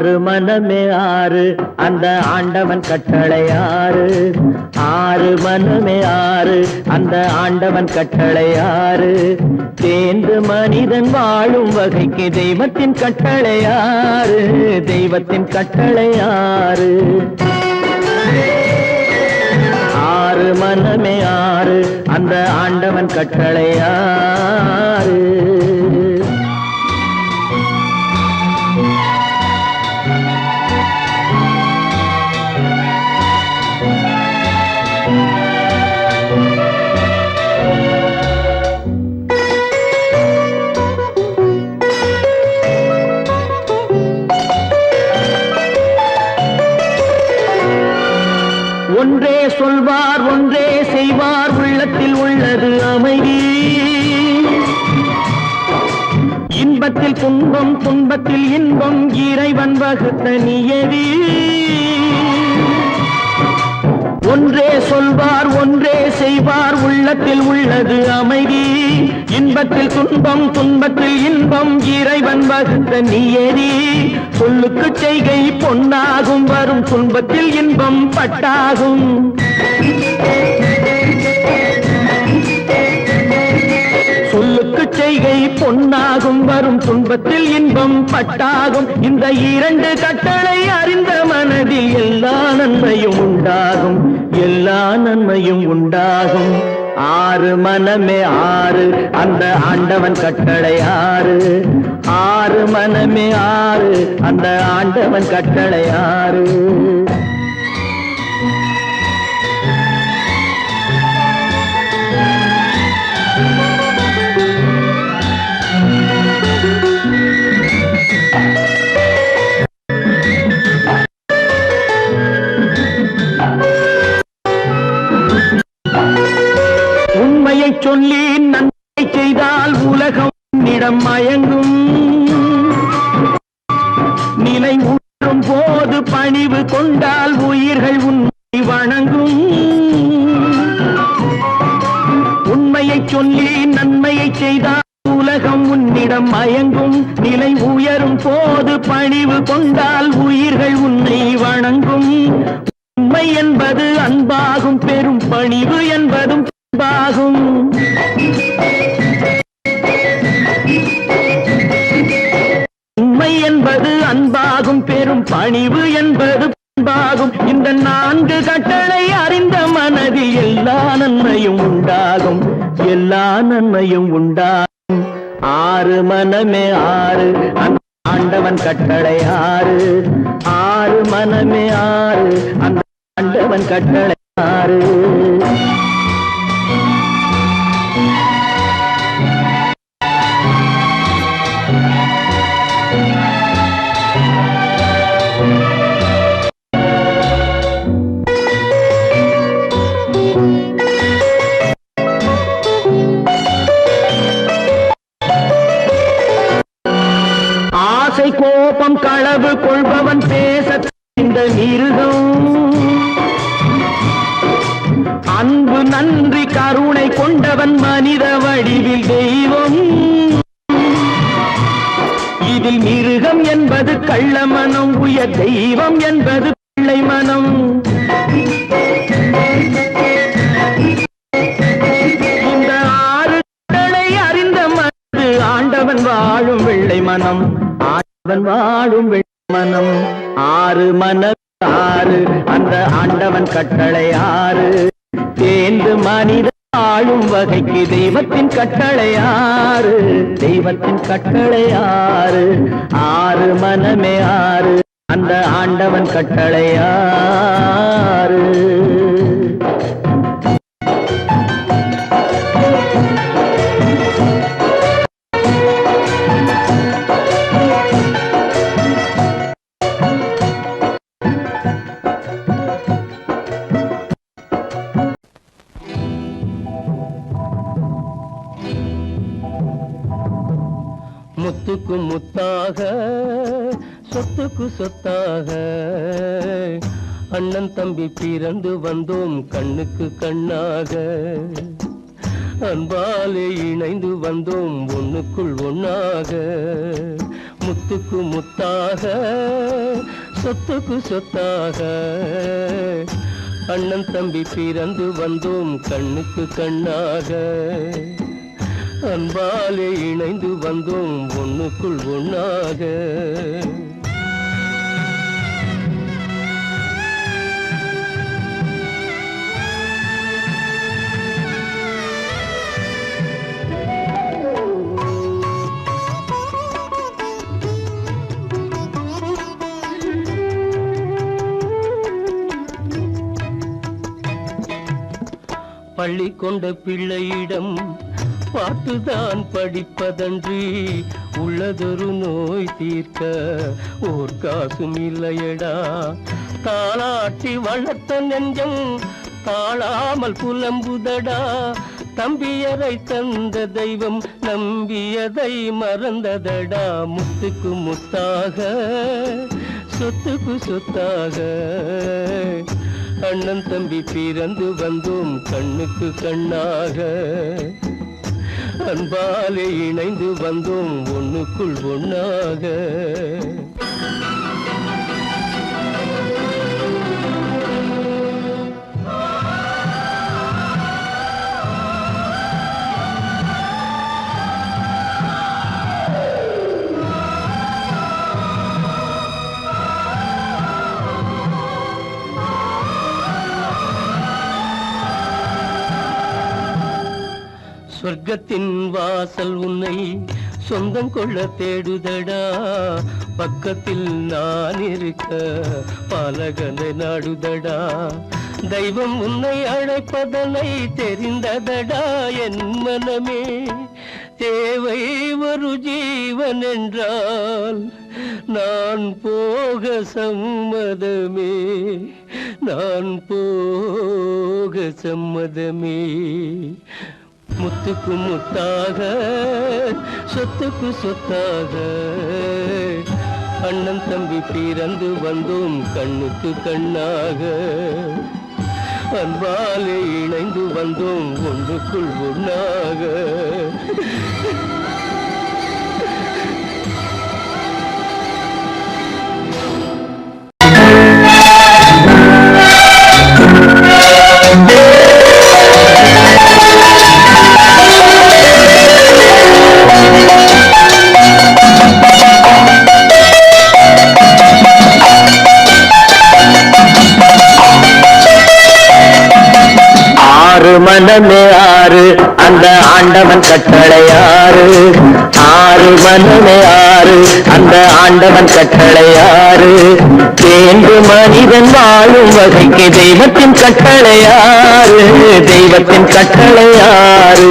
ஆறு மனமே ஆறு அந்த ஆண்டவன் கட்டளை ஆறு. ஆறு மனமே ஆறு அந்த ஆண்டவன் கட்டளை ஆறு. தேர்ந்து மனிதன் வாழும் வகைக்கு தெய்வத்தின் கட்டளை ஆறு. தெய்வத்தின் கட்டளை ஆறு. ஆறு மனமே ஆறு அந்த ஆண்டவன் கட்டளை ஆறு. ஒன்றே சொல்வார் ஒன்றே செய்வார் உள்ளத்தில் உள்ளது அமைதி. இன்பத்தில் துன்பம் துன்பத்தில் இன்பம் இறைவன் வகுத்த நியதி. ஒன்றே சொல்வார் ஒன்றே செய்வார் உள்ளத்தில் உள்ளது அமைதி. இன்பத்தில் துன்பம் துன்பத்தில் இன்பம் இறைவன் வகுத்த நியதி. சொல்லுக்கு செய்கை பொன்னாகும் வரும் துன்பத்தில் இன்பம் பட்டாகும். சொல்லுக்கு செய்கை பொன்னாகும் வரும் துன்பத்தில் இன்பம் பட்டாகும். இந்த இரண்டு கட்டளை அறிந்த மனதில் எல்லா நன்மையும் உண்டாகும். எல்லா நன்மையும் உண்டாகும். ஆறு மனமே ஆறு அந்த ஆண்டவன் கட்டளை ஆறு. ஆறு மனமே ஆறு அந்த ஆண்டவன் கட்டளை ஆறு. சொல்லி நன்மை செய்தால் உலகம் உன்னிடம் மயங்கும். நிலை உணரும் போது பணிவு கொண்டால் உயிர்கள் உன்னை வணங்கும். உண்மையை சொல்லி நன்மையை செய்தால் உலகம் உன்னிடம் மயங்கும். நிலை உயரும் போது பணிவு கொண்டால் உயிர்கள் உன்னை வணங்கும். உண்மை என்பது அன்பாகும் பெரும் பணிவு என்பதும் அன்பாகும். உண்மை என்பது அன்பாகும் பெரும் பணிவு என்பது அன்பாகும். இந்த நான்கு கட்டளை அறிந்த மனதில் எல்லா நன்மையும் உண்டாகும். எல்லா நன்மையும் உண்டாகும். ஆறு மனமே ஆறு அந்த ஆண்டவன் கட்டளை ஆறு. ஆறு மனமே ஆறு அந்த ஆண்டவன் கட்டளை ஆறு. கோபம் களவு கொள்பவன் பேச இந்த மிருகம். அன்பு நன்றி கருணை கொண்டவன் மனித வடிவில் தெய்வம். இதில் மிருகம் என்பது கள்ள மனம். உயர் தெய்வம் என்பது பிள்ளை மனம். இந்த ஆறு கடலை அறிந்த மனது ஆண்டவன் வாழும் வெள்ளை மனம். ஆண்டவன் வாழும் மனம். ஆறு மனம் ஆறு அந்த ஆண்டவன் கட்டளை ஆறு. தேர்ந்து மனித ஆளும் வகைக்கு தெய்வத்தின் கட்டளை ஆறு. தெய்வத்தின் கட்டளை ஆறு. ஆறு மனமே ஆறு அந்த ஆண்டவன் கட்டளை ஆறு. முத்துக்கு முத்தாக சொத்துக்கு சொத்தாக அண்ணன் தம்பி பிறந்து வந்தோம் கண்ணுக்கு கண்ணாக. அன்பாலே இணைந்து வந்தோம் ஒண்ணுக்குள் ஒண்ணாக. முத்துக்கு முத்தாக சொத்துக்கு சொத்தாக அண்ணன் தம்பி பிறந்து வந்தோம் கண்ணுக்கு கண்ணாக அன்பாலே இணைந்து வந்தோம் ஒண்ணுக்குள் ஒண்ணாக பள்ளி கொண்ட பிள்ளையிடம் பாட்டுதான் படிப்பதன்றி உள்ளதொரு நோய் தீர்க்க ஓர் காசும் இல்லையடா தாளாட்டி வளர்த்த நெஞ்சம் தாழாமல் புலம்புதடா தம்பியரை தந்த தெய்வம் நம்பியதை மறந்ததடா முத்துக்கு முத்தாக சொத்துக்கு சொத்தாக அண்ணன் தம்பி பிறந்து வந்தோம் கண்ணுக்கு கண்ணாக அன்பாலே இணைந்து வந்தோம் ஒண்ணுக்குள் ஒண்ணாக சொர்க்கத்தின் வாசல் உன்னை சொந்தம் கொள்ள தேடுதடா பக்கத்தில் நான் இருக்க பாலகனை நாடுதடா தெய்வம் உன்னை அழைப்பதனை தெரிந்ததடா என் மனமே தேவை ஒரு ஜீவன் என்றால் நான் போக சம்மதமே நான் போக சம்மதமே முத்துக்கு முத்தாக சொத்துக்கு சொத்தாக அண்ணன் தம்பி பிறந்து வந்தோம் கண்ணுக்கு கண்ணாக அன்பாலே இணைந்து வந்தோம் ஒன்றுக்குள் ஒண்ணாக மனமே ஆறு அந்த ஆண்டவன் கட்டளையாறு ஆறு மனமே ஆறு அந்த ஆண்டவன் கட்டளையாறு தேர்ந்து மனிதன் வாழும் வகைக்கு தெய்வத்தின் கட்டளையாறு தெய்வத்தின் கட்டளையாறு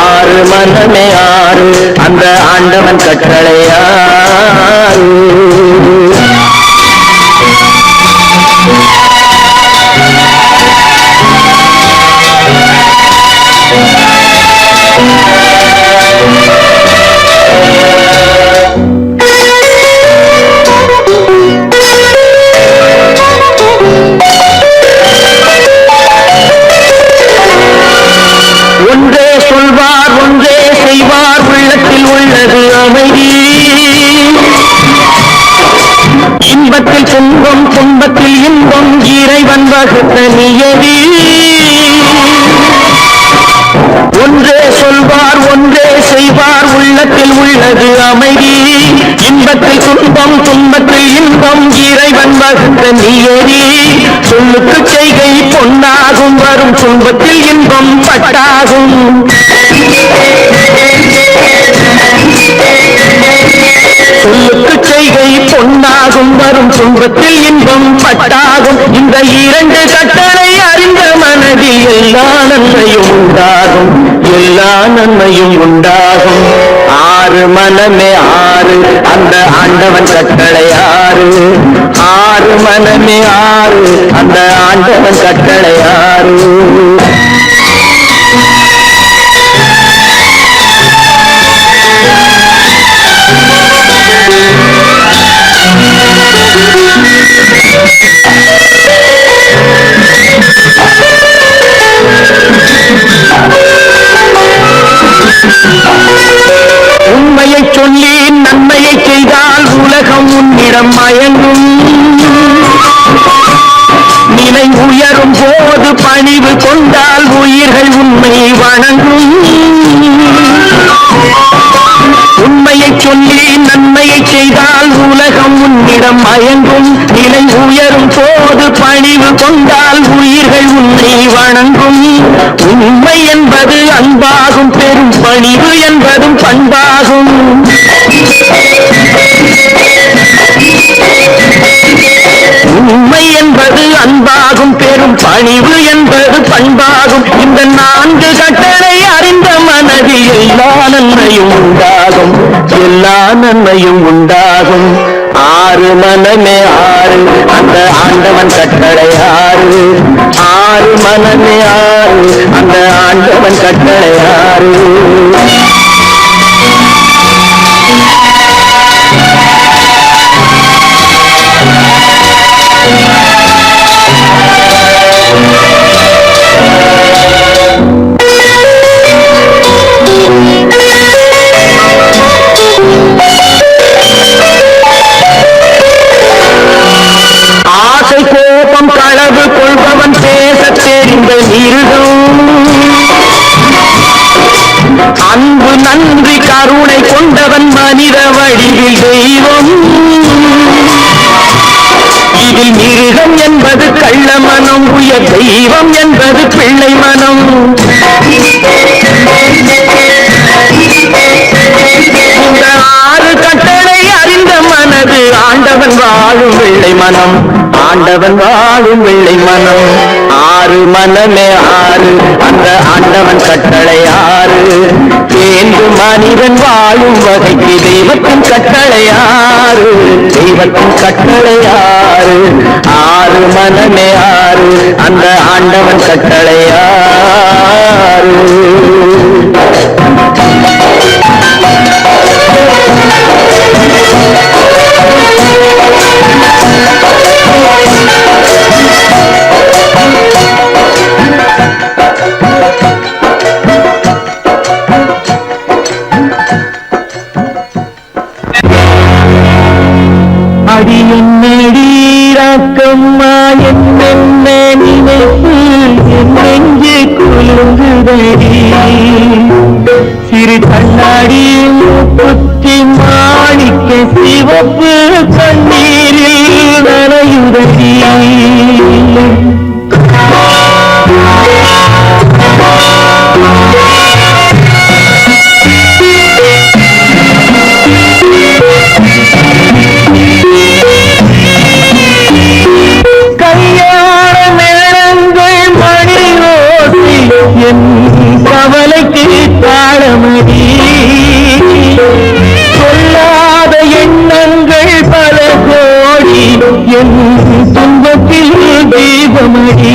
ஆறு மனமே ஆறு அந்த ஆண்டவன் கட்டளையாறு ஒன்றே சொல்வார் ஒன்றே செய்வார் உள்ளத்தில் உள்ளது அமைதி இன்பத்தில் துன்பம் துன்பத்தில் இன்பம் இறைவன் வகுத்த நியதி ஒன்றே சொல்வார் ஒன்றே செய்வார் உள்ளத்தில் உள்ளது அமைதி இன்பத்தில் துன்பம் துன்பத்தில் இன்பம் இறைவன் வகுத்த நியதி சொல்லுக்கு செய்கை பொன்னாகும் வரும் துன்பத்தில் இன்பம் பட்டாகும் சொல்லுக்கு செய்கை பொன்னாகும் வரும் துன்பத்தில் இன்பம் பட்டாகும் இந்த இரண்டு கட்டளை அறிந்த மனதில் எல்லா நன்மையும் உண்டாகும் எல்லா நன்மையும் உண்டாகும் ஆறு மனமே ஆறு அந்த ஆண்டவன் கட்டளை ஆறு ஆறு மனமே ஆறு அந்த ஆண்டவன் கட்டளை ஆறு வணங்கும். உண்மையை சொல்லி நன்மையை செய்தால் உலகம் உன்னிடம் மயங்கும். நிலை உயரும் போது பணிவு கொண்டால் உயிர்கள் உன்னை வணங்கும். உண்மை என்பது அன்பாகும், பெரும் பணிவு என்பதும் பண்பாகும். உண்மை என்பது அன்பாகும், பெரும் பணிவு என்பது பண்பாகும். இந்த 4 கட்டளை அறிந்த மனதில் எல்லா நன்மையும் உண்டாகும், எல்லா நன்மையும் உண்டாகும். 6 மனமே 6, அந்த ஆண்டவன் கட்டளை 6. 6 மனமே 6, அந்த ஆண்டவன் கட்டளை 6. களவு கொள்பவன் பேச தெரிந்த மிருகம். அன்பு நன்றி கருணை கொண்டவன் மனித வடிவில் தெய்வம். இதில் மிருகம் என்பது கள்ள மனம், உயர் தெய்வம் என்பது பிள்ளை மனம். இந்த 6 கட்டளை அறிந்த மனது ஆண்டவன் வாழும் வெள்ளை மனம், ஆண்டவன் வாழும் வெள்ளை மனம். 6 மனமே 6, அந்த ஆண்டவன் கட்டளை 6. தேர்ந்து மனிதன் வாழும் வகைக்கு தெய்வத்தின் கட்டளை 6, தெய்வத்தின் கட்டளை 6. 6 மனமே 6, அந்த ஆண்டவன் கட்டளை 6. அடியம்மா என்ன நினைப்பு என் நெஞ்சு குலுங்குதடி. சிறு கண்ணாடி புத்தி மாணிக்க சிவப்பு கண்ணீரில் நனையுதடி. என் கவலைக்கு தாளமடி. சொல்லாத எண்ணங்கள் பல கோடி என் துன்பத்தில் தீபமடி.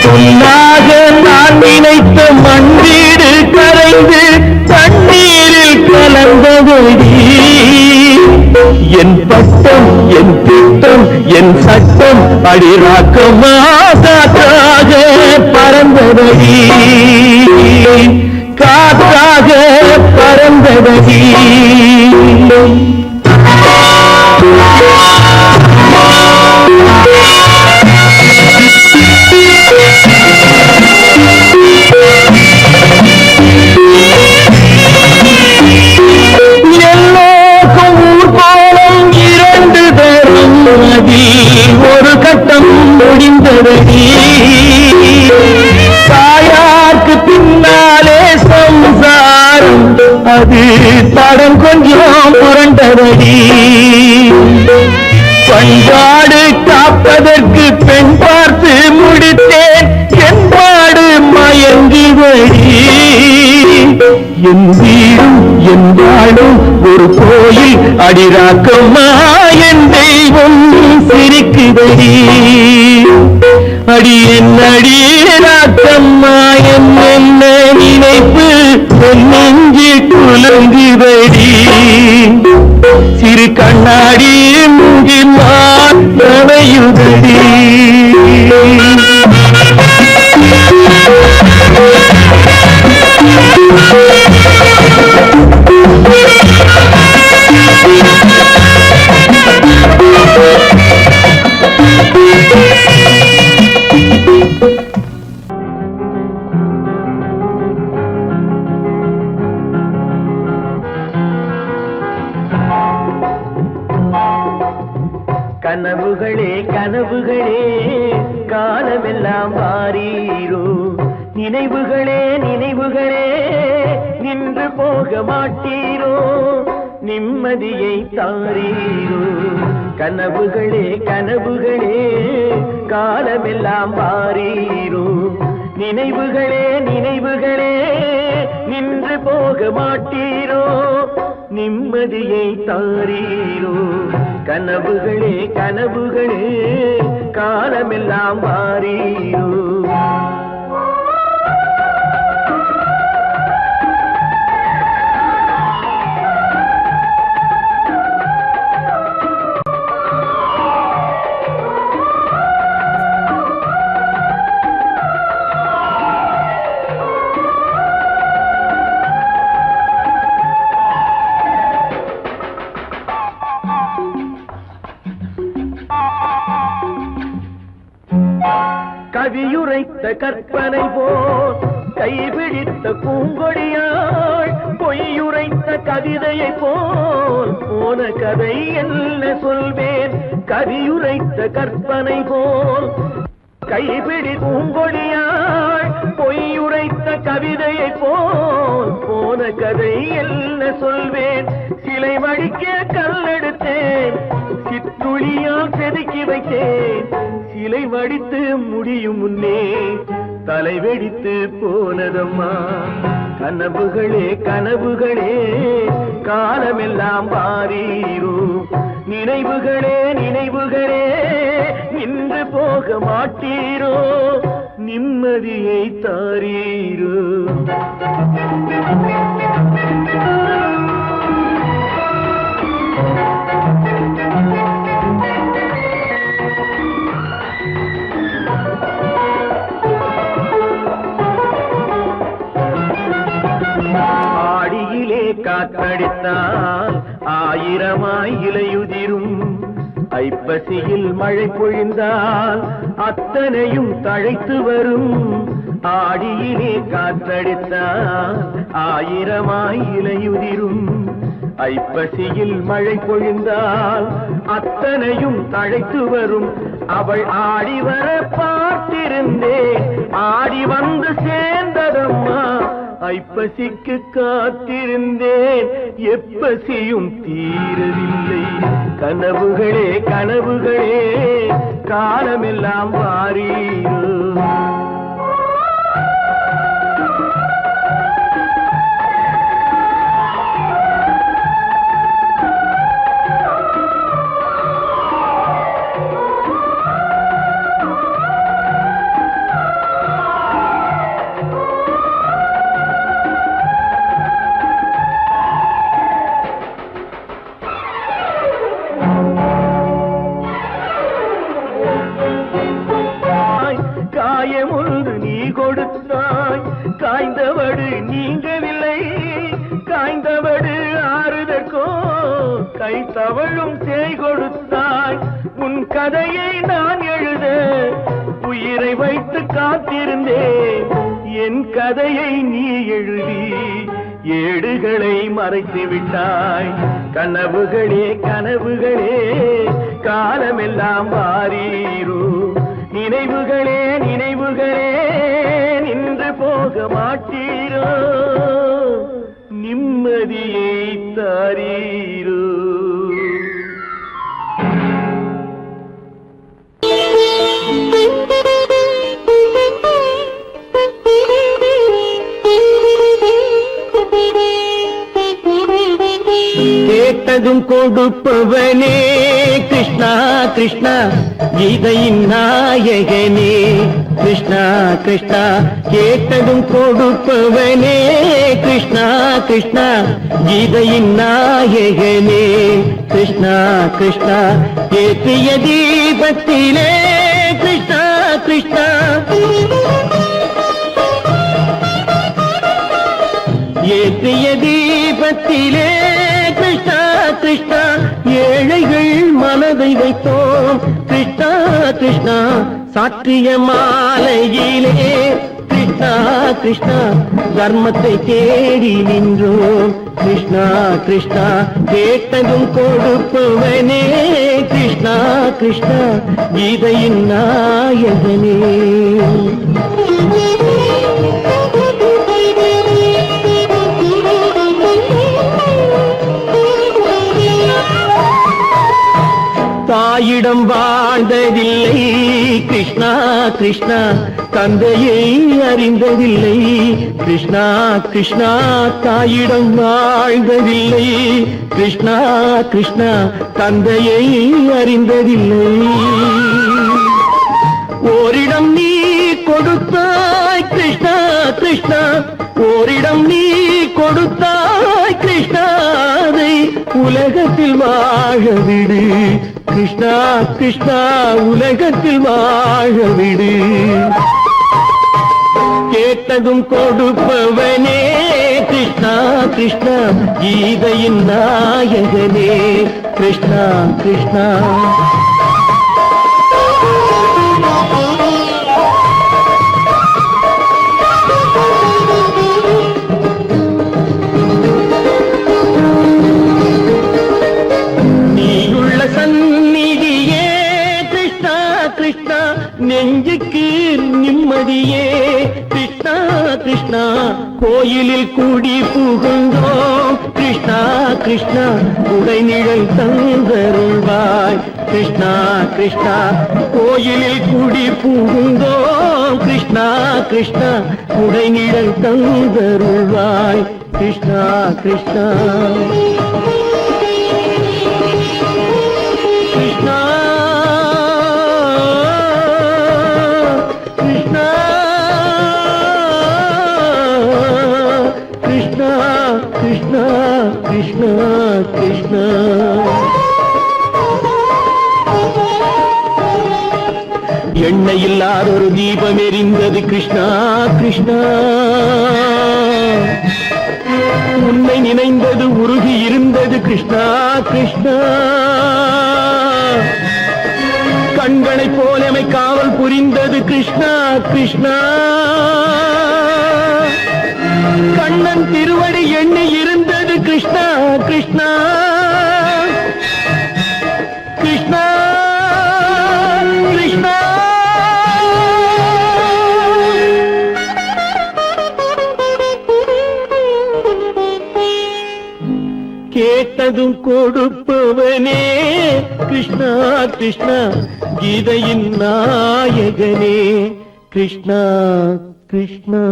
சொல்லாக நான் நினைத்த மண்ணீடு கரைந்து தண்ணீரில் கலந்தபடி. என் பட்டம் என் திட்டம் என் சட்டம் அடிராக்கமா காற்றாக பறந்தபடி, காற்றாக பறந்தபடி. ஒரு கட்டம் முடிந்தபடி. தாயார்க்கு பின்னாலே சம்சாரம், அது தடம் கொஞ்சம் புரண்டபடி. பண்பாடு காப்பதற்கு பெண் பார்த்து முடித்தேன், என்பாடு மயங்குபடி. என் வீடும் என் வாழும் ஒரு கோயில் அடிராக்கமா என் தெய்வம் சிரிக்குதடி. அடி என் அடிராக்கம்மா என்ன நினைப்பு என் நெஞ்சு குலுங்குதடி. சிறு கண்ணாடி மூங்கில் நனையுதடி. கனவுகளே கனவுகளே காலமெல்லாம் வாரீரோ நினைவுகளே நினைவுகளே நின்று போக மாட்டீரோ நிம்மதியை தாரீரோ கனவுகளே கனவுகளே காலமெல்லாம் வாரீரோ நினைவுகளே நினைவுகளே நின்று போக மாட்டீரோ நிம்மதியை தாரீரோ கனவுகளே கனவுகளே காலமெல்லாம் வாரீரோ கவியுரைத்த கற்பனை போல் கைபிடித்த பூங்கொடியாள் பொய்யுரைத்த கவிதையை போல் போன கதை என்ன சொல்வேன் கவியுரைத்த கற்பனை போல் கைபிடி பூங்கொடியாள் பொய்யுரைத்த கவிதையை போல் போன கதை என்ன சொல்வேன் சிலை வடிக்க கல்லெடுத்தேன் சிற்றுளியால் செதுக்கி வைத்தேன் சிலை வடித்து முடியும் முன்னே தலை வெடித்து போனதம்மா கனவுகளே கனவுகளே காலமெல்லாம் வாரீரோ நினைவுகளே நினைவுகளே நின்று போக மாட்டீரோ நிம்மதியை தாரீரோ காற்றடித்தால் ஆயிரமாய் இலையுதிரும் ஐப்பசியில் மழை பொழிந்தால் அத்தனையும் தழைத்து வரும் ஆடியிலே காற்றடித்தால் ஆயிரமாய் இலையுதிரும் ஐப்பசியில் மழை பொழிந்தால் அத்தனையும் தழைத்து வரும் அவள் ஆடி வர பார்த்திருந்தேன் ஆடி வந்து சேர்ந்ததம்மா ஐப்பசிக்கு காத்திருந்தேன் எப்பசியும் தீரவில்லை கனவுகளே கனவுகளே காலமெல்லாம் வாரீரோ காயமுண்டு நீ கொடுத்தாய் காய்ந்தவடு நீங்கவில்லை காய்ந்தவடு ஆறுதற்கோ கை தவழும் சேய் கொடுத்தாய் உன் கதையை நான் எழுத உயிரை வைத்து காத்திருந்தேன் என் கதையை நீ எழுதி ஏடுகளை மறைத்து விட்டாய் கனவுகளே கனவுகளே காலமெல்லாம் வாரீரோ நினைவுகளே நினைவுகளே நின்று போக மாட்டீரோ நிம்மதியை தாரீரோ கேட்டதும் கொடுப்பவனே கிருஷ்ணா கிருஷ்ணா கீதையின் நாயகனே கிருஷ்ணா கிருஷ்ணா கேட்டதும் கொடுப்பவனே கிருஷ்ணா கிருஷ்ணா கீதையின் நாயகனே கிருஷ்ணா கிருஷ்ணா ஏற்றிய தீபத்திலே கிருஷ்ணா கிருஷ்ணா ஏற்றிய தீபத்திலே கிருஷ்ணா கிருஷ்ணா ஏழைகள் மனதை வைத்தோம் கிருஷ்ணா கிருஷ்ணா சாற்றிய மாலையிலே கிருஷ்ணா கிருஷ்ணா கிருஷ்ணா தர்மத்தை தேடி நின்றோம் கிருஷ்ணா கிருஷ்ணா கேட்டதும் கொடுப்பவனே கிருஷ்ணா கிருஷ்ணா கீதையின் நாயகனே தாயிடம் வாழ்ந்ததில்லை கிருஷ்ணா கிருஷ்ணா தந்தையை அறிந்ததில்லை கிருஷ்ணா கிருஷ்ணா தாயிடம் வாழ்ந்ததில்லை கிருஷ்ணா கிருஷ்ணா தந்தையை அறிந்ததில்லை ஓரிடம் நீ கொடுத்தாய் கிருஷ்ணா கிருஷ்ணா ஓரிடம் நீ கொடுத்தாய் கிருஷ்ணா அதை உலகத்தில் வாழ விடு கிருஷ்ணா கிருஷ்ணா உலகத்தில் வாழ விடு கேட்டதும் கொடுப்பவனே கிருஷ்ணா கிருஷ்ணா கீதையின் நாயகனே கிருஷ்ணா கிருஷ்ணா நெஞ்சுக்கு நிம்மதியே கிருஷ்ணா கிருஷ்ணா கோயிலில் கூடி புகுந்தோம் கிருஷ்ணா கிருஷ்ணா உடைநிழல் தந்தருள்வாய் கிருஷ்ணா கிருஷ்ணா கோயிலில் கூடி புகுந்தோம் கிருஷ்ணா கிருஷ்ணா உடைநிழல் தந்தருள்வாய் கிருஷ்ணா கிருஷ்ணா கிருஷ்ணா கிருஷ்ணா கிருஷ்ணா கிருஷ்ணா எண்ணெய் இல்லாத ஒரு தீபம் எரிந்தது கிருஷ்ணா கிருஷ்ணா உன்னை நினைந்தது உருகி இருந்தது கிருஷ்ணா கிருஷ்ணா கண்களை போலமை காவல் புரிந்தது கிருஷ்ணா கிருஷ்ணா கண்ணன் திருவடி எண்ணி இருந்தது கிருஷ்ணா கிருஷ்ணா கிருஷ்ணா கிருஷ்ணா கேட்டதும் கொடுப்பவனே கிருஷ்ணா கிருஷ்ணா கீதையின் நாயகனே கிருஷ்ணா கிருஷ்ணா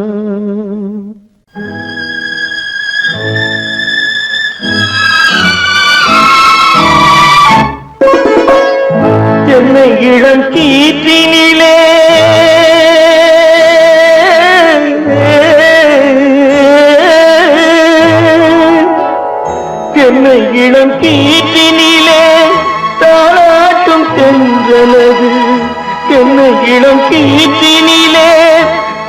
என்னை இளம் கீற்றினிலே என்னை இளம் கீற்றினிலே தாளாட்டும் தென்றலது என்னை இளம் கீற்றினிலே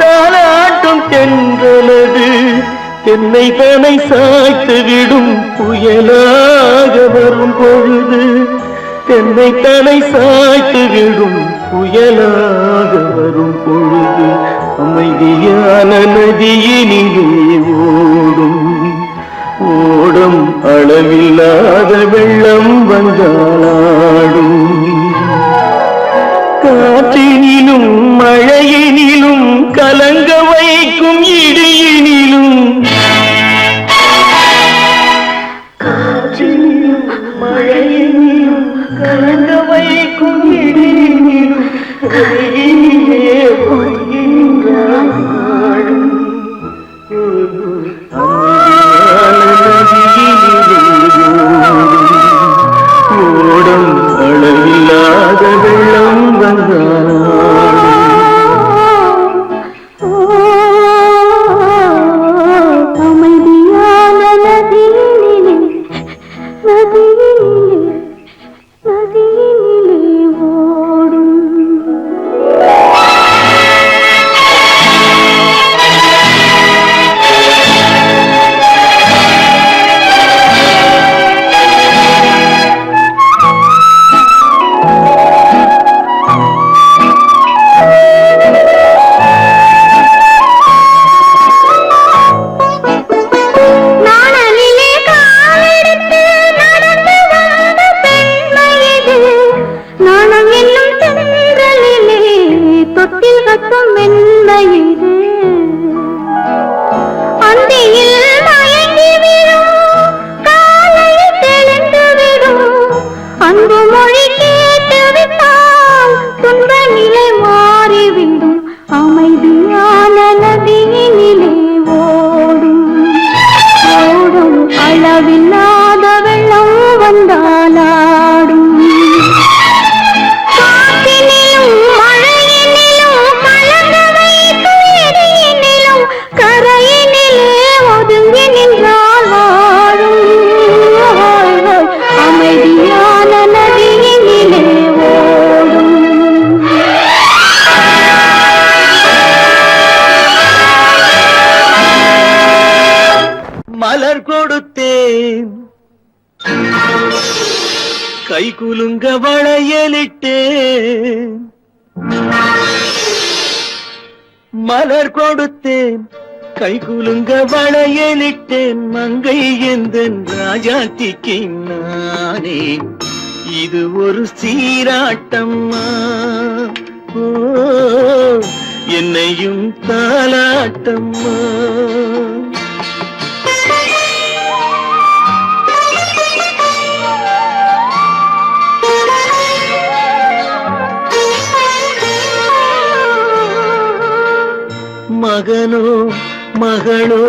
தாளாட்டும் தென்றலது என்னை தனை சாய்த்து விடும் புயலாக வரும் பொழுது என்னை தலை சாய்த்து விடும் புயலாக வரும் பொழுது அமைதியான நதியினிலே ஓடும் ஓடும் அளவில்லாத வெள்ளம் வந்தாடும் காற்றினிலும் மழையினிலும் கலங்க வைக்கும் இடியினிலும் காற்றினிலும் மழையினிலும் கலங்க வைக்கும் இடியினிலும் கையிலே பொய்கின்றான் ஓடும் மலர் கொடுத்தேன் கை குலுங்க வளையலிட்டேன் மலர் கொடுத்தேன் கை குலுங்க வளையலிட்டேன் மங்கை எந்தன் ராஜாத்திக்கு நானே இது ஒரு சீராட்டம்மா ஓ என்னையும் தாலாட்டம்மா மகனோ மகளோ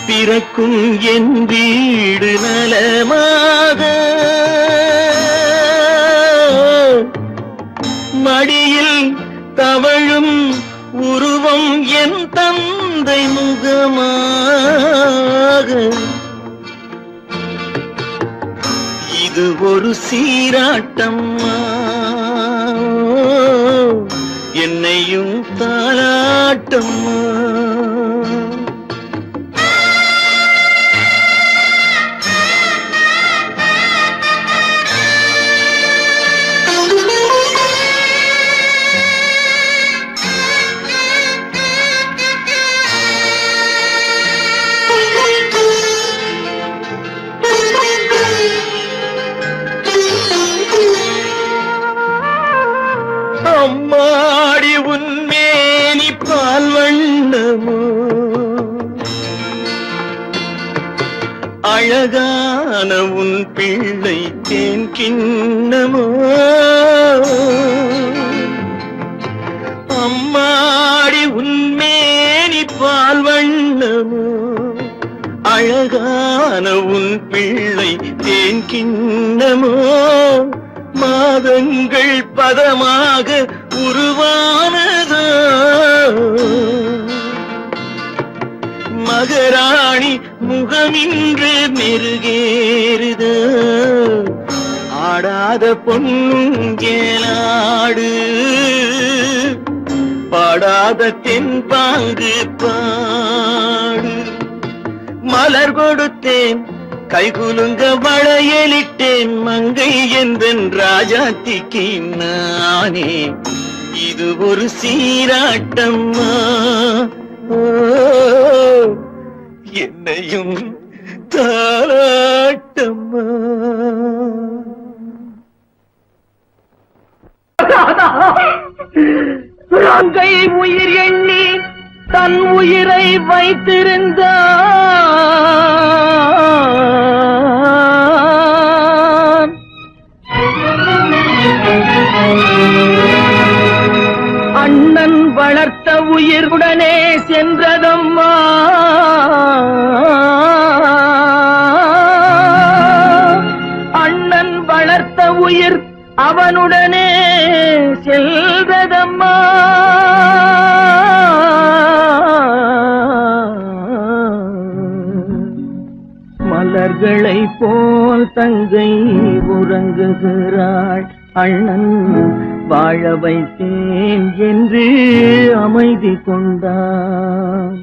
பிறக்கும் என் வீடு நலமாக மடியில் தவழும் உருவம் என் தந்தை முகமாக இது ஒரு சீராட்டம்மா என்னையும் தாலாட்டம்மா அம்மாடி உன்மேனி பால் வண்ணமோ அழகான உன் பிள்ளை தேன் கிண்ணமோ அம்மாடி உன்மேனி பால் வண்ணமோ அழகான உன் பிள்ளை தேன் கிண்ணமோ மாதங்கள் பதமாக உருவானதோ மகராணி முகமின்று மெருகேறுதோ ஆடாத பொன்னுங்கேலாடு பாடாத தென்பாங்கு பாடு மலர் கொடுத்தேன் கைகுலுங்க வளையலிட்டேன் மங்கை எந்தன் ராஜாத்திக்கு நானே இது ஒரு சீராட்டம்மா ஓ என்னையும் தாராட்டம்மா மங்கை உயிர் எண்ணி தன் உயிரை வைத்திருந்தான் அண்ணன் வளர்த்த உயிருடனே சென்றதம்மா அண்ணன் வளர்த்த உயிர் அவனுடனே செல்வதம்மா மலர்களை போல் தங்கை உறங்குகிறாள் அண்ணன் வாழ வைத்தேன் என்று அமைதி கொண்டான்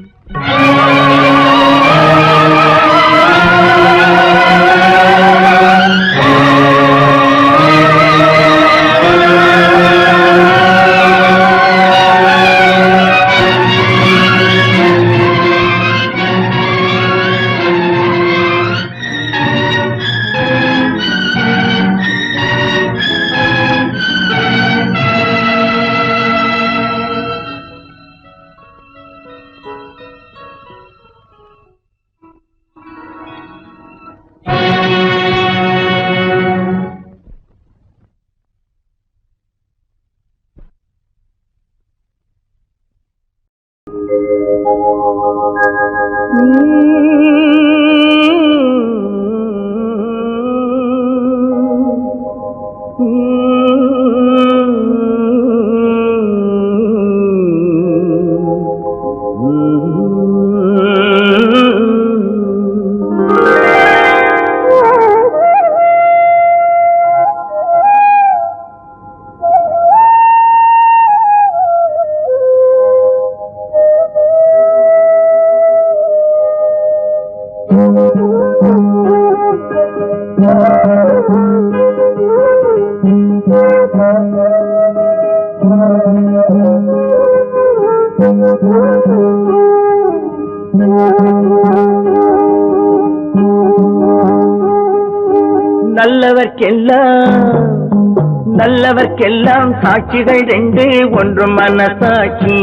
நல்லவர்க்கெல்லாம் சாட்சிகள் ரெண்டு, ஒன்று மனசாட்சி,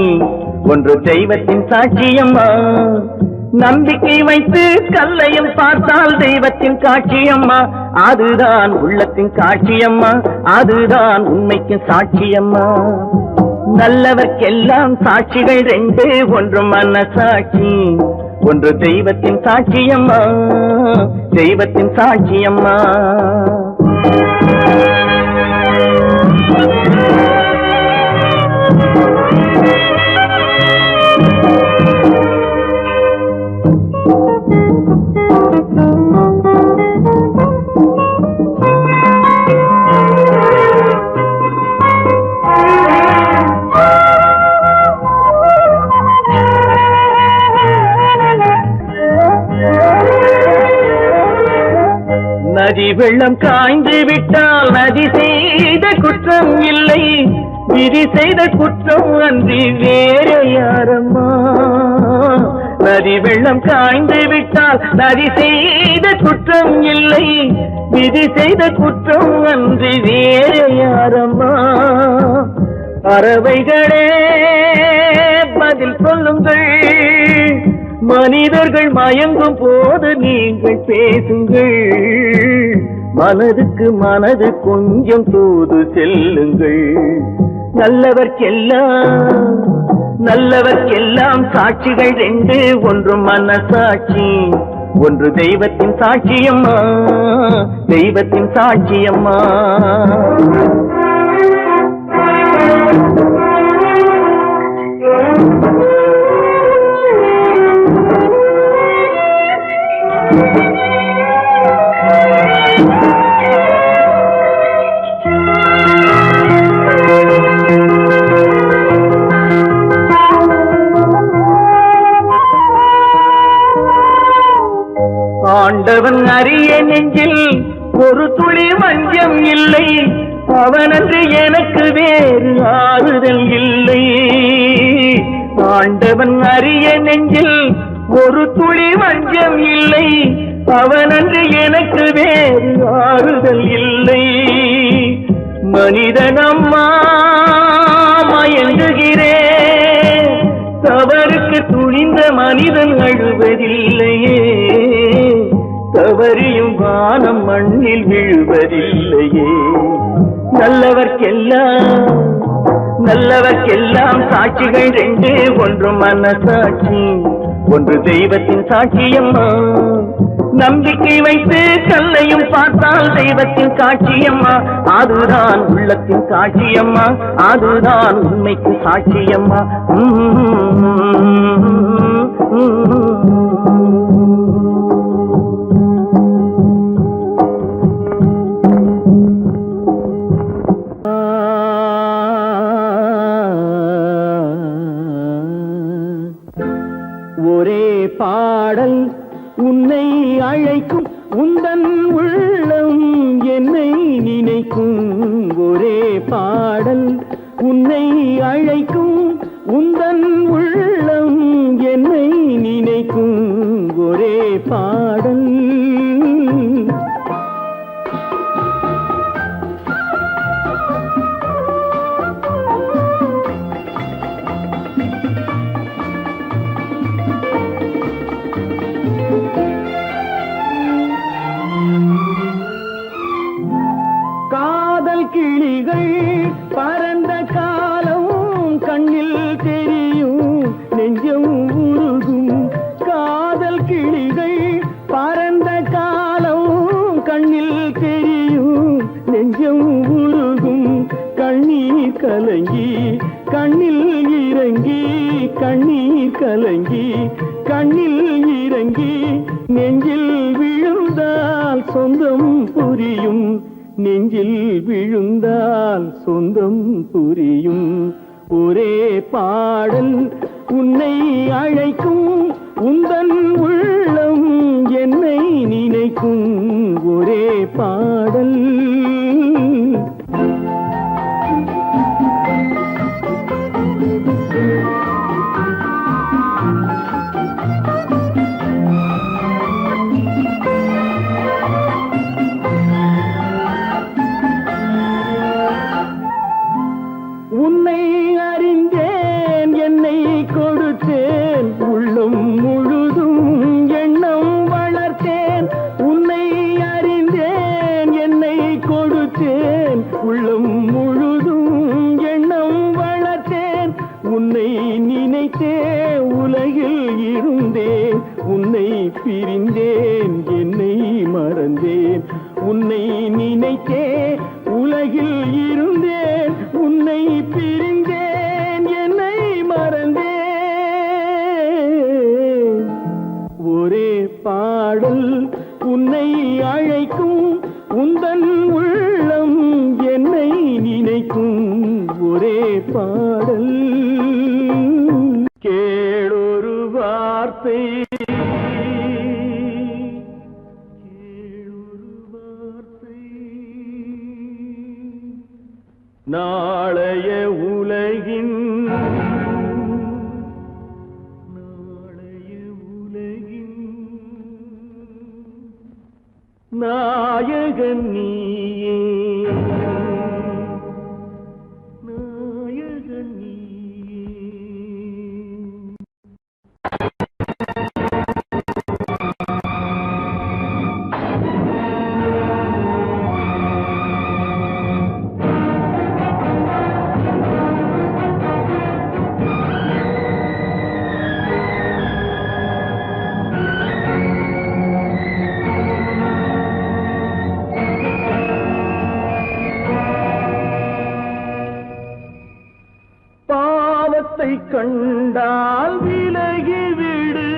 ஒன்று தெய்வத்தின் சாட்சியம்மா. நம்பிக்கை வைத்து கல்லையும் பார்த்தால் தெய்வத்தின் காட்சியம்மா, அதுதான் உள்ளத்தின் காட்சியம்மா, அதுதான் உண்மைக்கு சாட்சியம்மா. நல்லவர்க்கெல்லாம் சாட்சிகள் ரெண்டு, ஒன்று மனசாட்சி, ஒன்று தெய்வத்தின் சாட்சியம்மா, தெய்வத்தின் சாட்சியம்மா. நதி வெள்ளம் காய்ந்து விட்டால் நதி செய்த குற்றம் இல்லை, விதி செய்த குற்றம் அன்றி வேற யாரம்மா. நதி வெள்ளம் காய்ந்து விட்டால் நதி செய்த குற்றம் இல்லை, விதி செய்த குற்றம் அன்றி வேற யாரம்மா. பறவைகளே பதில் சொல்லுங்கள், மனிதர்கள் மயங்கும் போது நீங்கள் பேசுங்கள், மனதுக்கு மனது கொஞ்சம் தூது செல்லுங்கள். நல்லவர்க்கெல்லாம் சாட்சிகள் ரெண்டு, ஒன்று மனசாட்சி, ஒன்று தெய்வத்தின் சாட்சியம்மா, தெய்வத்தின் சாட்சியம்மா. ஆண்டவன் அறிய நெஞ்சில் ஒரு துளி வஞ்சம் இல்லை, அவனன்று எனக்கு வேறு ஆறுதல் இல்லை. ஆண்டவன் அறிய நெஞ்சில் ஒரு துளி வஞ்சம் இல்லை, அவனன்று எனக்கு வேறு ஆறுதல் இல்லை. மனிதனம்மா மயங்குகிறேன், தவறுக்கு துணிந்த மனிதன் அழுவதில்லையே, தவறியும் வானம் மண்ணில் விழுவதில்லையே. நல்லவர்க்கெல்லாம் சாட்சிகள் ரெண்டு, ஒன்று மனசாட்சி, ஒன்று தெய்வத்தின் சாட்சியம்மா. நம்பிக்கை வைத்து கல்லையும் பார்த்தால் தெய்வத்தின் காட்சியம்மா, அதுதான் உள்ளத்தின் காட்சியம்மா, அதுதான் உண்மைக்கு சாட்சியம்மா. ஒரே பாடல் உன்னை அழைக்கும், உந்தன் உள்ளம் என்னை நினைக்கும். ஒரே பாடல் உன்னை அழைக்கும், உந்தன் உள்ளம் என்னை நினைக்கும். ஒரே பாடல் கிளிகள் பறந்த காலம் கண்ணில் தெரியும், நெஞ்சம் உருகும். காதல் கிளிகள் பறந்த காலம் கண்ணில் தெரியும், நெஞ்சம் உருகும். கண்ணீர் கலங்கி கண்ணில் இறங்கி, கண்ணீர் கலங்கி கண்ணில் இறங்கி, நெஞ்சில் விழுந்தால் சொந்தம் புரியும், நெஞ்சில் விழுந்தால் சொந்தம் புரியும். ஒரே பாடல் உன்னை அழைக்கும், உந்தன் உள்ளம் நினைந்தேன் என்னை மறந்தேன் உன்னை நினைத்தே உலகில் இருந்தேன் உன்னை பிரிந்தேன் என்னை மறந்தேன் ஒரே பாடல் உன்னை அழைக்கும் உந்தன் உள்ளம் என்னை நினைக்கும் ஒரே பாடல் கேளொரு வார்த்தை நாளைய உலகின் நாயகன் நீயே நாயகன் நீயே பாவத்தை கண்டால் விலகிவிடு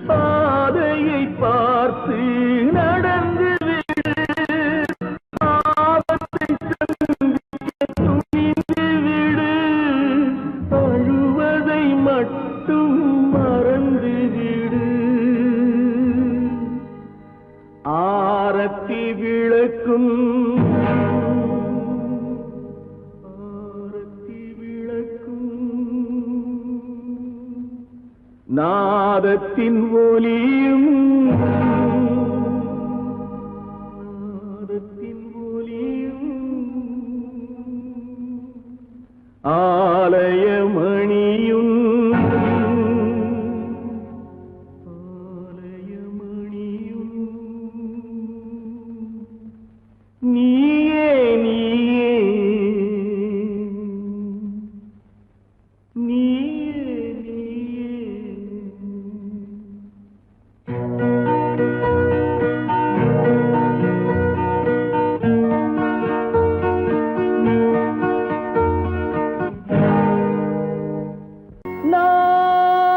பாதையை பார்த்து நடந்து விடு பாவத்தை துணிந்து விடு அழுவதை மட்டும் மறந்து விடு ஆரத்தி விளக்கும் நாதத்தின் ஒலியும் ஆலயமணியும் நீயே நீயே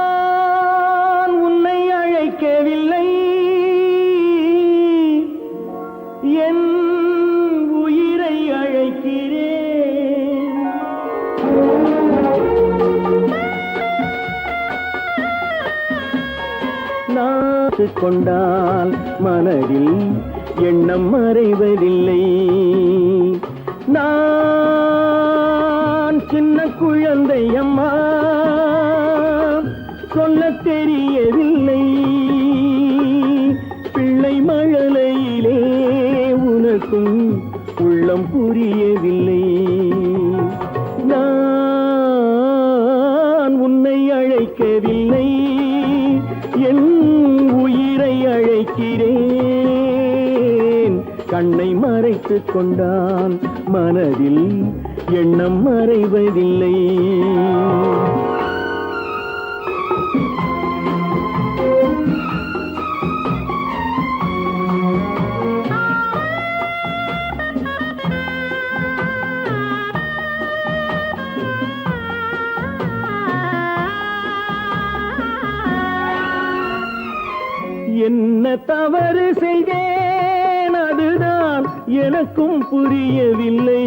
நான் உன்னை அழைக்கவில்லை என் உயிரை அழைக்கிறேன் நான் கொண்டால் மனதில் எண்ணம் மறைவதில்லை நான் சின்ன குழந்தை அம்மா சொல்ல தெரியவில்லை பிள்ளை மழலையிலே உனக்கும் உள்ளம் புரியவில்லை நான் உன்னை அழைக்கவில்லை என் உயிரை அழைக்கிறேன் கண்ணை மறைத்துக் கொண்டான் மனதில் எண்ணம் மறைவதில்லை என்ன தவறு செய்தேன் அதுதான் எனக்கும் புரியவில்லை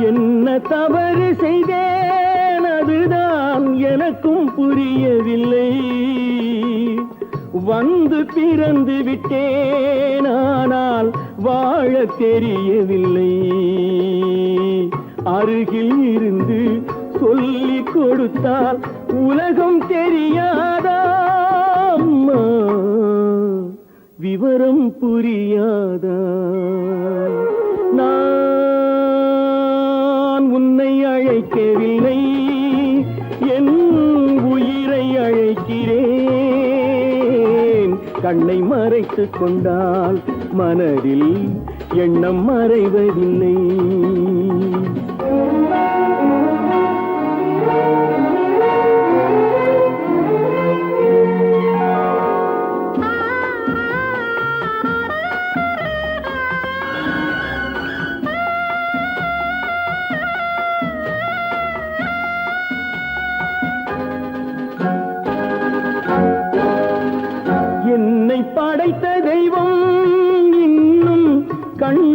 என்ன தவறு செய்தேன் அதுதான் எனக்கும் புரியவில்லை வந்து பிறந்து விட்டேன் ஆனால் வாழ தெரியவில்லை அருகில் இருந்து சொல்லிக் கொடுத்தால் உலகம் தெரியாதா அம்மா விவரம் புரியாதா நான் உன்னை அழைக்கவில்லை என் உயிரை அழைக்கிறேன் கண்ணை மறைத்துக் கொண்டால் மனதில் எண்ணம் மறைவதில்லை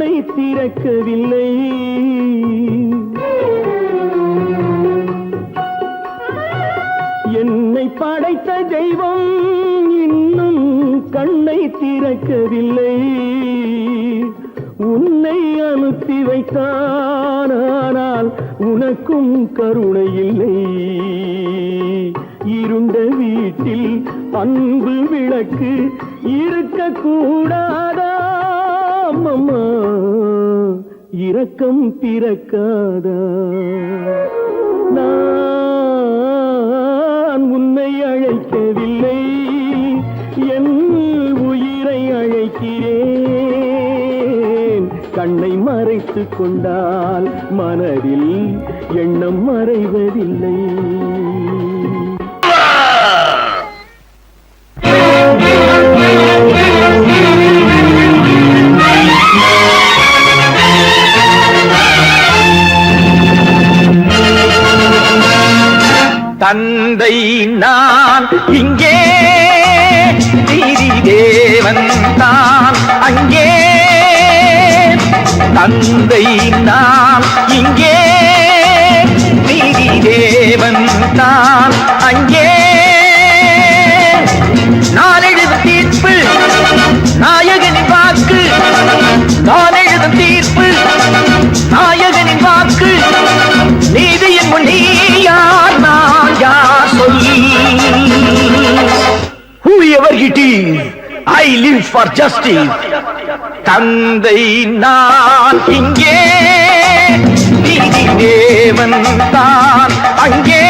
கண்ணை திறக்கவில்லை. என்னை படைத்த தெய்வம் இன்னும் கண்ணை திறக்கவில்லை. உன்னை அனுப்பி வைத்தான், ஆனால் உனக்கும் கருணை இல்லை. இருண்ட வீட்டில் அன்பு விளக்கு இருக்க கூடாதா? அம்மா இரக்கம் பிறக்காதா? நான் உன்னை அழைக்கவில்லை, என் உயிரை அழைக்கிறேன். கண்ணை மறைத்துக் கொண்டால் மனதில் எண்ணம் மறைவதில்லை. தந்தை நான் இங்கே, நீதி தேவன் தான் அங்கே. தந்தை நான் இங்கே, நீதி தேவன் தான் அங்கே. நான் எழுதும் தீர்ப்பு நாயகனின் வாக்கு, நான் எழுதும் தீர்ப்பு நாயகனின் வாக்கு. நீதியின் முன் நீ யார், நான் யார் சொல். Whoever it is, I live for justice. தந்தை நான் இங்கே, நீதி தேவன் தான் அங்கே.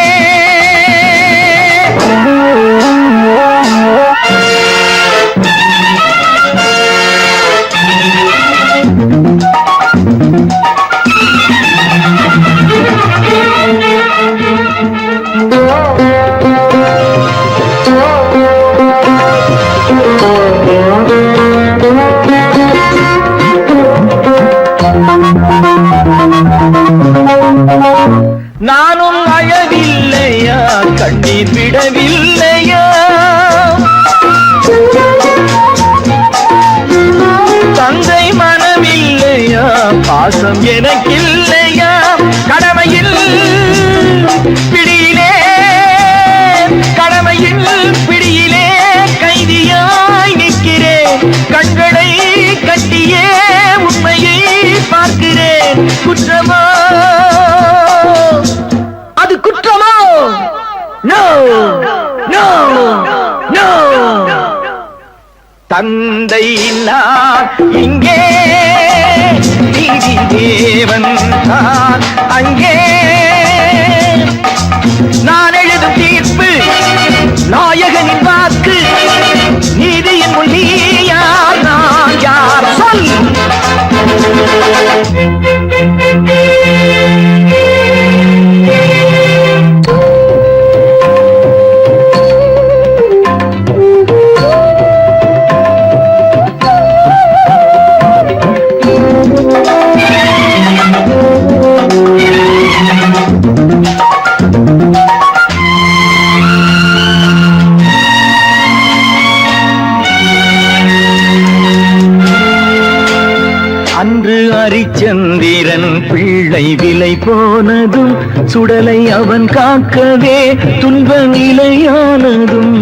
நானும் அழவில்லையா, கண்ணீர் விடவில்லையா? தந்தை மனமில்லையா, பாசம் எனக்கில்லையா? கடமையில் பிடியிலே, கடமையில் பிடியிலே கைதியாய் நிற்கிறேன். கண்களை கட்டியே உண்மையை பார்க்கிறேன். குற்றமா அது குற்றமோ? No no no. தந்தை நான் இங்கே, நீதி தேவன் தான் அங்கே. நான் எழுதும் தீர்ப்பு நாயகனின் வாக்கு. நீதியின் முன் நீ யார், நான் யார் சொல். அன்று அரிச்சந்திரன் பிள்ளை விலை போனதும், சுடலை அவன் காக்கவே துன்ப நிலையானதும்.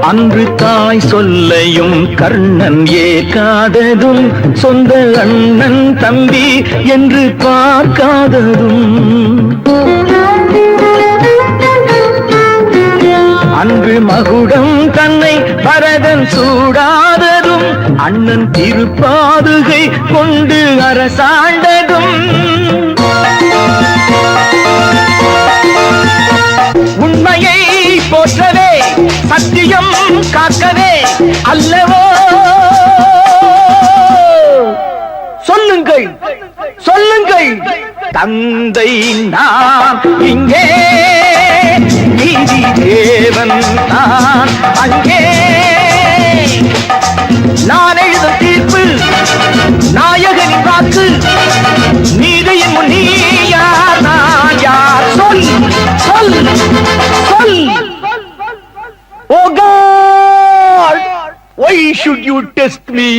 அன்று தாய் சொல்லையும் கர்ணன் ஏற்காததும், சொந்த அண்ணன் தம்பி என்று பார்க்காததும். அன்று மகுடம் தன்னை பரதன் சூடாததும், அண்ணன் திருப்பாதுகை கொண்டு அரசாண்டதும். உண்மையை போற்றவே, சத்தியம் காக்கவே அல்லவோ? சொல்லுங்கள் சொல்லுங்கள். தந்தை நான் இங்கே, நீதி தேவன் தான் அங்கே. நான் எழுதும் தீர்ப்பு நாயகனின் வாக்கு. நீதியின் முன் நீ யார், நான் யார் சொல் சொல் சொல். Oh God, why you test me.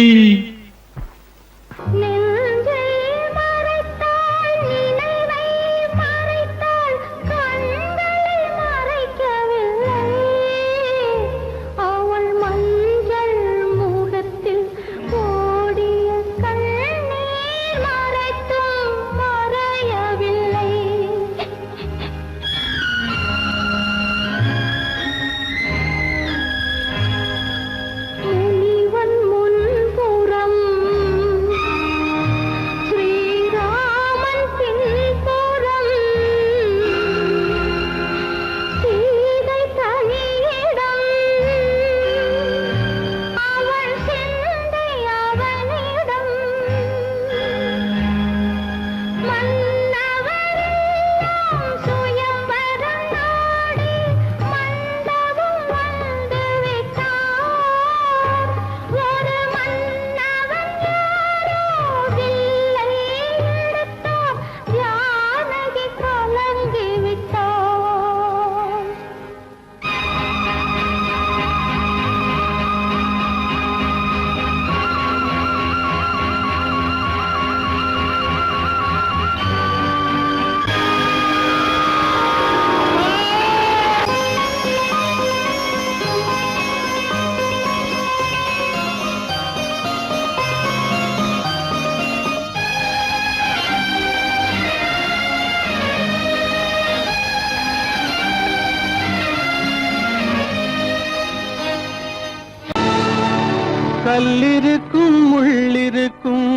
கல்லிருக்கும் முள்ளிருக்கும்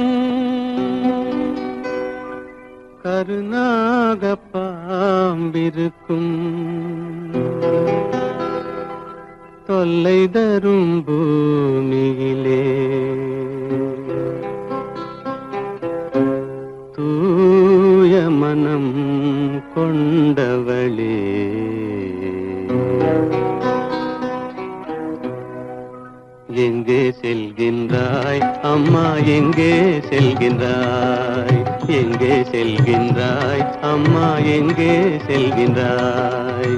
கருநாக பாம்பிருக்கும் தொல்லை தரும் பூமியிலே தூய மனம் கொண்டவளே எங்கே செல்கின்றாய் அம்மா எங்கே செல்கின்றாய் எங்கே செல்கின்றாய் அம்மா எங்கே செல்கின்றாய்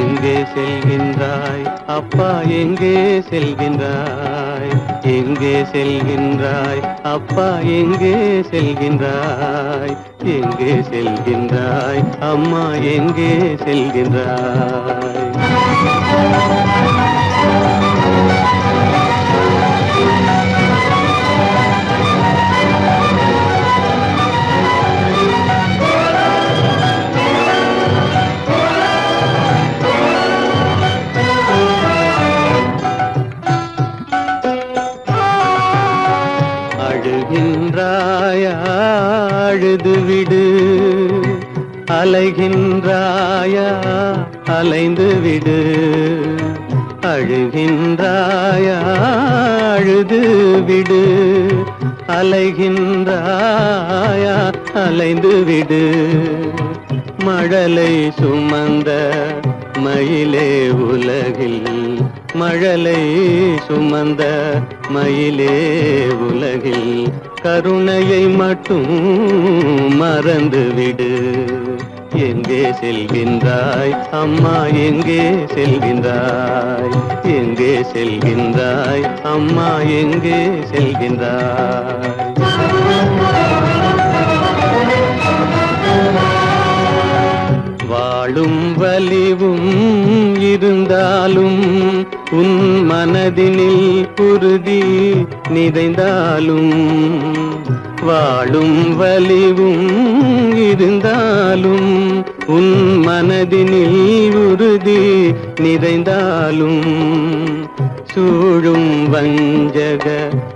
எங்கே செல்கின்றாய் அப்பா எங்கே செல்கின்றாய் எங்கே செல்கின்றாய் அப்பா எங்கே செல்கின்றாய் எங்கே செல்கின்றாய் அம்மா எங்கே செல்கின்றாய் அழுகின்றாயா அழுது விடு அலைகின்றாயா அலைந்து விடு அழுகின்றாயா அழுது விடு அலைகின்றாயா அலைந்து விடு மழலை சுமந்த மயிலே உலகில் மழலை சுமந்த மயிலே உலகில் கருணையை மட்டும் மறந்துவிடு எங்கே செல்கின்றாய் அம்மா எங்கே செல்கின்றாய் எங்கே செல்கின்றாய் அம்மா எங்கே செல்கின்றாய் வாழும் வலிவும் இருந்தாலும் உன் மனதினில் உறுதி நிறைந்தாலும் வாழும் வலிவும் இருந்தாலும் உன் மனதினில் உறுதி நிறைந்தாலும் சூழும் வஞ்சக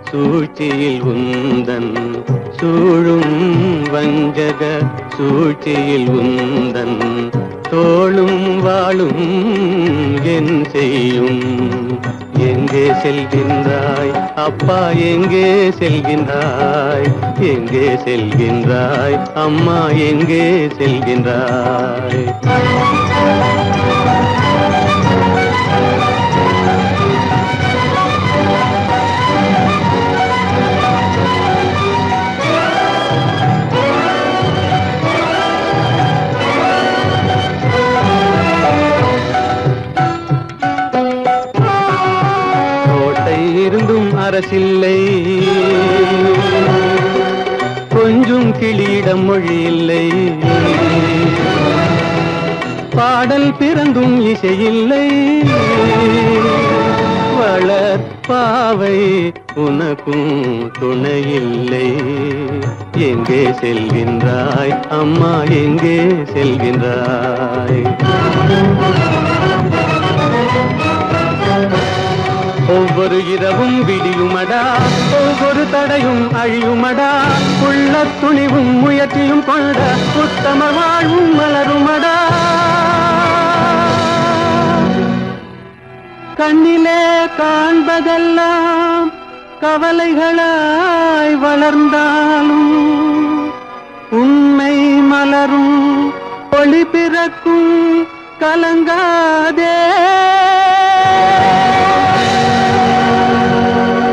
சூழ்ச்சியில் உந்தன் சூழும் வஞ்சக சூழ்ச்சியில் உந்தன் தோளும் வாழும் என் செய்யும் எங்கே செல்கின்றாய் அப்பா எங்கே செல்கின்றாய் எங்கே செல்கின்றாய் அம்மா எங்கே செல்கின்றாய் பரசில்லை, கொஞ்சும் கிளியிடம் மொழி இல்லை, பாடல் பிறந்தும் இசையில்லை, வளர்ப்பாவை உனக்கும் துணையில்லை. எங்கே செல்கின்றாய் அம்மா, எங்கே செல்கின்றாய்? ஒவ்வொரு இரவும் விடியுமடா, ஒவ்வொரு தடையும் அழியுமடா, உள்ள துணிவும் முயற்சியும் கொண்ட உத்தம வாழ்வும் மலருமடா. கண்ணிலே காண்பதெல்லாம் கவலைகளாய் வளர்ந்தாலும் உண்மை மலரும், ஒளி பிறக்கும், கலங்காதே.